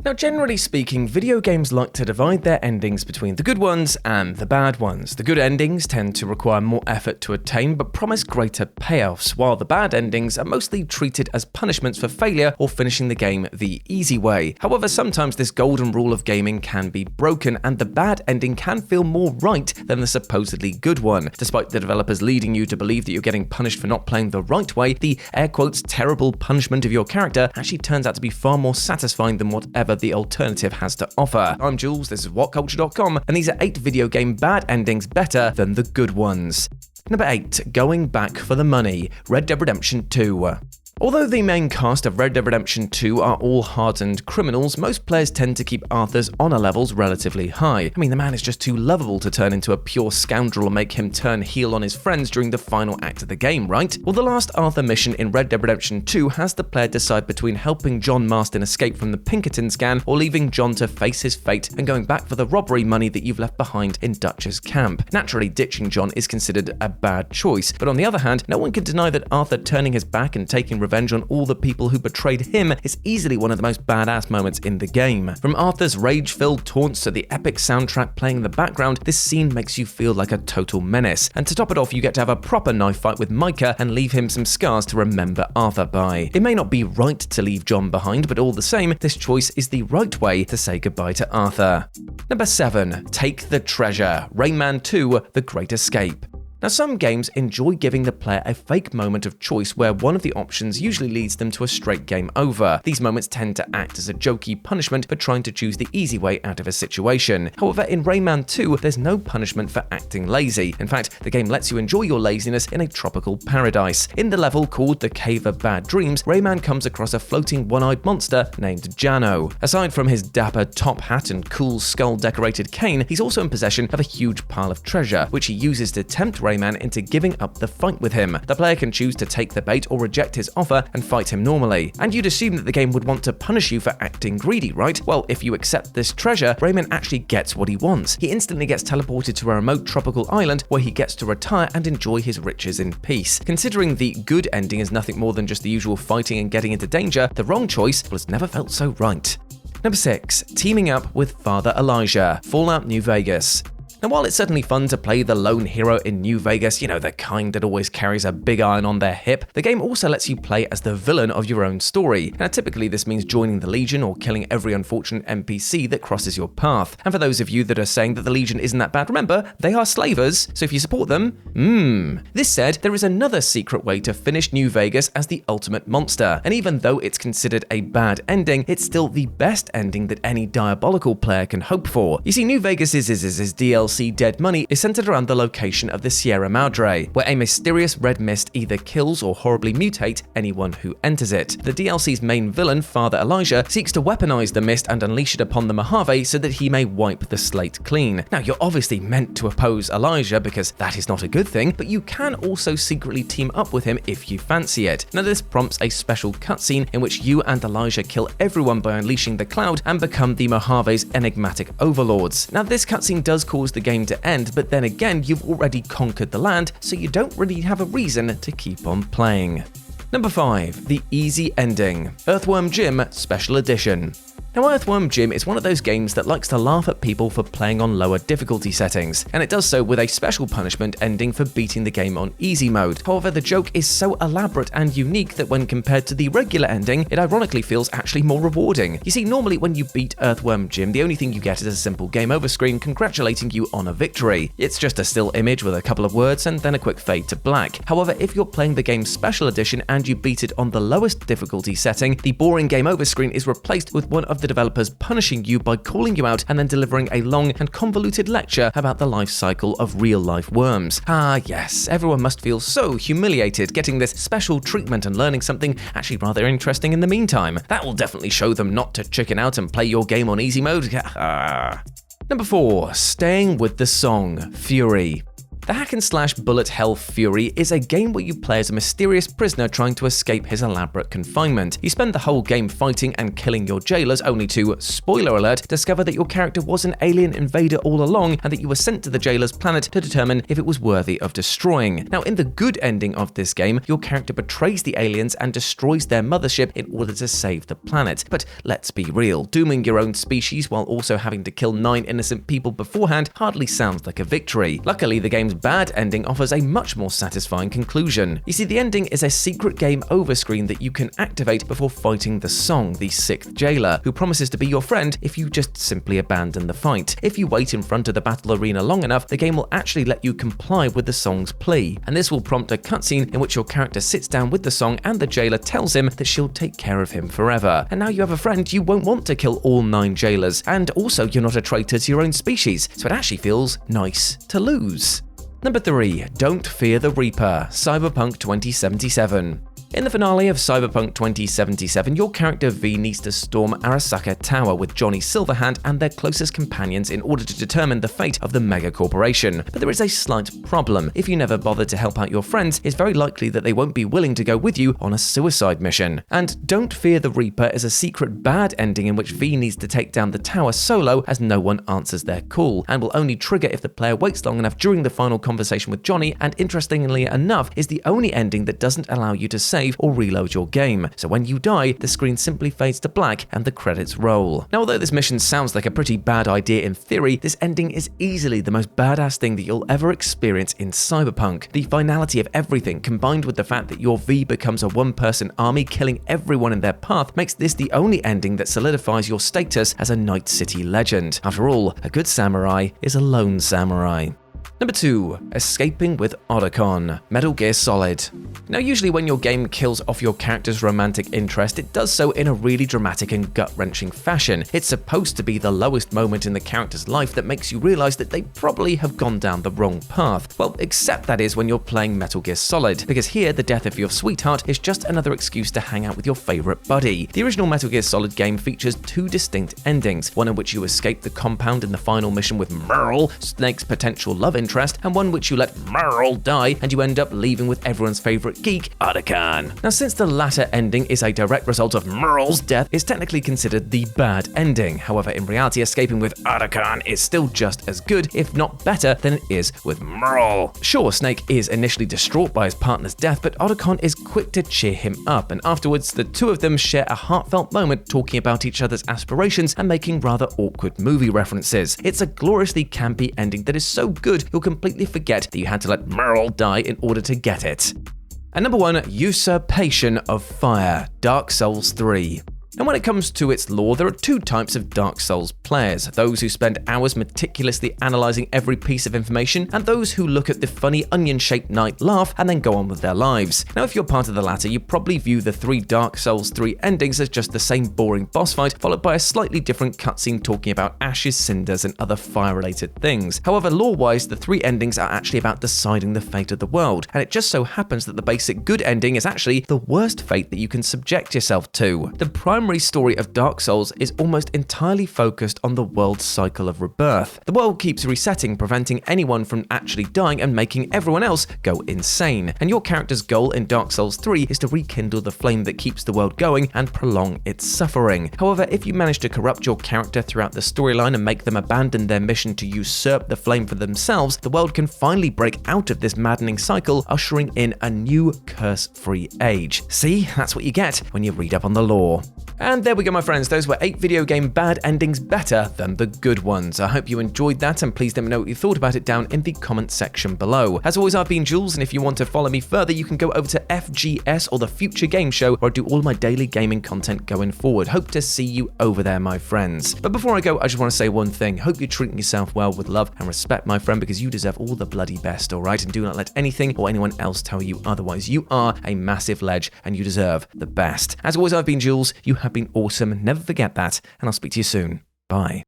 Now, generally speaking, video games like to divide their endings between the good ones and the bad ones. The good endings tend to require more effort to attain but promise greater payoffs, while the bad endings are mostly treated as punishments for failure or finishing the game the easy way. However, sometimes this golden rule of gaming can be broken, and the bad ending can feel more right than the supposedly good one. Despite the developers leading you to believe that you're getting punished for not playing the right way, the air quotes terrible punishment of your character actually turns out to be far more satisfying than whatever the alternative has to offer. I'm Jules, this is WhatCulture.com, and these are 8 video game bad endings better than the good ones. Number 8. Going back for the money. Red Dead Redemption 2. Although the main cast of Red Dead Redemption 2 are all hardened criminals, most players tend to keep Arthur's honor levels relatively high. I mean, the man is just too lovable to turn into a pure scoundrel and make him turn heel on his friends during the final act of the game, right? Well, the last Arthur mission in Red Dead Redemption 2 has the player decide between helping John Marston escape from the Pinkerton scan or leaving John to face his fate and going back for the robbery money that you've left behind in Dutch's camp. Naturally, ditching John is considered a bad choice, but on the other hand, no one can deny that Arthur turning his back and taking revenge on all the people who betrayed him is easily one of the most badass moments in the game. From Arthur's rage-filled taunts to the epic soundtrack playing in the background, this scene makes you feel like a total menace. And to top it off, you get to have a proper knife fight with Micah and leave him some scars to remember Arthur by. It may not be right to leave John behind, but all the same, this choice is the right way to say goodbye to Arthur. Number 7. Take the Treasure. Rayman 2: The Great Escape. Now, some games enjoy giving the player a fake moment of choice where one of the options usually leads them to a straight game over. These moments tend to act as a jokey punishment for trying to choose the easy way out of a situation. However, in Rayman 2, there's no punishment for acting lazy. In fact, the game lets you enjoy your laziness in a tropical paradise. In the level called the Cave of Bad Dreams, Rayman comes across a floating one-eyed monster named Jano. Aside from his dapper top hat and cool skull-decorated cane, he's also in possession of a huge pile of treasure, which he uses to tempt Rayman into giving up the fight with him. The player can choose to take the bait or reject his offer and fight him normally. And you'd assume that the game would want to punish you for acting greedy, right? Well, if you accept this treasure, Rayman actually gets what he wants. He instantly gets teleported to a remote tropical island where he gets to retire and enjoy his riches in peace. Considering the good ending is nothing more than just the usual fighting and getting into danger, the wrong choice has never felt so right. Number 6. Teaming up with Father Elijah. Fallout New Vegas. Now, while it's certainly fun to play the lone hero in New Vegas, the kind that always carries a big iron on their hip, the game also lets you play as the villain of your own story. Now, typically this means joining the Legion or killing every unfortunate NPC that crosses your path. And for those of you that are saying that the Legion isn't that bad, remember, they are slavers, so if you support them, This said, there is another secret way to finish New Vegas as the ultimate monster, and even though it's considered a bad ending, it's still the best ending that any diabolical player can hope for. You see, New Vegas' DLC Dead Money is centered around the location of the Sierra Madre, where a mysterious red mist either kills or horribly mutate anyone who enters it. The DLC's main villain, Father Elijah, seeks to weaponize the mist and unleash it upon the Mojave so that he may wipe the slate clean. Now, you're obviously meant to oppose Elijah because that is not a good thing, but you can also secretly team up with him if you fancy it. Now, this prompts a special cutscene in which you and Elijah kill everyone by unleashing the cloud and become the Mojave's enigmatic overlords. Now, this cutscene does cause the game to end, but then again, you've already conquered the land, so you don't really have a reason to keep on playing. Number 5. The Easy Ending. Earthworm Jim Special Edition. Now, Earthworm Jim is one of those games that likes to laugh at people for playing on lower difficulty settings, and it does so with a special punishment ending for beating the game on easy mode. However, the joke is so elaborate and unique that when compared to the regular ending, it ironically feels actually more rewarding. You see, normally when you beat Earthworm Jim, the only thing you get is a simple game over screen congratulating you on a victory. It's just a still image with a couple of words and then a quick fade to black. However, if you're playing the game's special edition and you beat it on the lowest difficulty setting, the boring game over screen is replaced with one of the developers punishing you by calling you out and then delivering a long and convoluted lecture about the life cycle of real-life worms. Ah yes, everyone must feel so humiliated getting this special treatment and learning something actually rather interesting in the meantime. That will definitely show them not to chicken out and play your game on easy mode. Number 4. Staying with the Song. FURI. The hack-and-slash bullet hell FURI is a game where you play as a mysterious prisoner trying to escape his elaborate confinement. You spend the whole game fighting and killing your jailers, only to, spoiler alert, discover that your character was an alien invader all along and that you were sent to the jailer's planet to determine if it was worthy of destroying. Now, in the good ending of this game, your character betrays the aliens and destroys their mothership in order to save the planet. But let's be real, dooming your own species while also having to kill 9 innocent people beforehand hardly sounds like a victory. Luckily, the game's bad ending offers a much more satisfying conclusion. You see, the ending is a secret game over screen that you can activate before fighting the Song, the 6th jailer, who promises to be your friend if you just simply abandon the fight. If you wait in front of the battle arena long enough, the game will actually let you comply with the Song's plea, and this will prompt a cutscene in which your character sits down with the Song and the jailer tells him that she'll take care of him forever. And now you have a friend, you won't want to kill all 9 jailers, and also you're not a traitor to your own species, so it actually feels nice to lose. Number 3. Don't Fear the Reaper, Cyberpunk 2077. In the finale of Cyberpunk 2077, your character V needs to storm Arasaka Tower with Johnny Silverhand and their closest companions in order to determine the fate of the mega corporation. But there is a slight problem. If you never bother to help out your friends, it's very likely that they won't be willing to go with you on a suicide mission. And Don't Fear the Reaper is a secret bad ending in which V needs to take down the tower solo as no one answers their call, and will only trigger if the player waits long enough during the final conversation with Johnny, and interestingly enough, is the only ending that doesn't allow you to save or reload your game. So when you die, the screen simply fades to black and the credits roll. Now, although this mission sounds like a pretty bad idea in theory, this ending is easily the most badass thing that you'll ever experience in Cyberpunk. The finality of everything, combined with the fact that your V becomes a one-person army killing everyone in their path, makes this the only ending that solidifies your status as a Night City legend. After all, a good samurai is a lone samurai. Number 2. Escaping with OTACON, Metal Gear Solid. Now, usually when your game kills off your character's romantic interest, it does so in a really dramatic and gut-wrenching fashion. It's supposed to be the lowest moment in the character's life that makes you realize that they probably have gone down the wrong path. Well, except that is when you're playing Metal Gear Solid, because here the death of your sweetheart is just another excuse to hang out with your favorite buddy. The original Metal Gear Solid game features 2 distinct endings, one in which you escape the compound in the final mission with Merle, Snake's potential love interest, and one which you let Merle die and you end up leaving with everyone's favorite geek, OTACON. Now, since the latter ending is a direct result of Merle's death, it's technically considered the bad ending. However, in reality, escaping with OTACON is still just as good, if not better, than it is with Merle. Sure, Snake is initially distraught by his partner's death, but OTACON is quick to cheer him up, and afterwards, the two of them share a heartfelt moment talking about each other's aspirations and making rather awkward movie references. It's a gloriously campy ending that is so good, you'll completely forget that you had to let Merle die in order to get it. And number 1, Usurpation of Fire, Dark Souls 3. And when it comes to its lore, there are 2 types of Dark Souls players: those who spend hours meticulously analysing every piece of information, and those who look at the funny onion-shaped knight laugh and then go on with their lives. Now, if you're part of the latter, you probably view the 3 Dark Souls 3 endings as just the same boring boss fight, followed by a slightly different cutscene talking about ashes, cinders, and other fire-related things. However, lore-wise, the 3 endings are actually about deciding the fate of the world, and it just so happens that the basic good ending is actually the worst fate that you can subject yourself to. The primary story of Dark Souls is almost entirely focused on the world's cycle of rebirth. The world keeps resetting, preventing anyone from actually dying and making everyone else go insane. And your character's goal in Dark Souls 3 is to rekindle the flame that keeps the world going and prolong its suffering. However, if you manage to corrupt your character throughout the storyline and make them abandon their mission to usurp the flame for themselves, the world can finally break out of this maddening cycle, ushering in a new curse-free age. See, that's what you get when you read up on the lore. And there we go, my friends. Those were 8 video game bad endings better than the good ones. I hope you enjoyed that, and please let me know what you thought about it down in the comment section below. As always, I've been Jules, and if you want to follow me further, you can go over to FGS or the Future Game Show, where I do all my daily gaming content going forward. Hope to see you over there, my friends. But before I go, I just want to say one thing. Hope you're treating yourself well with love and respect, my friend, because you deserve all the bloody best, alright? And do not let anything or anyone else tell you otherwise. You are a massive ledge, and you deserve the best. As always, I've been Jules. You have been awesome. Never forget that, and I'll speak to you soon. Bye.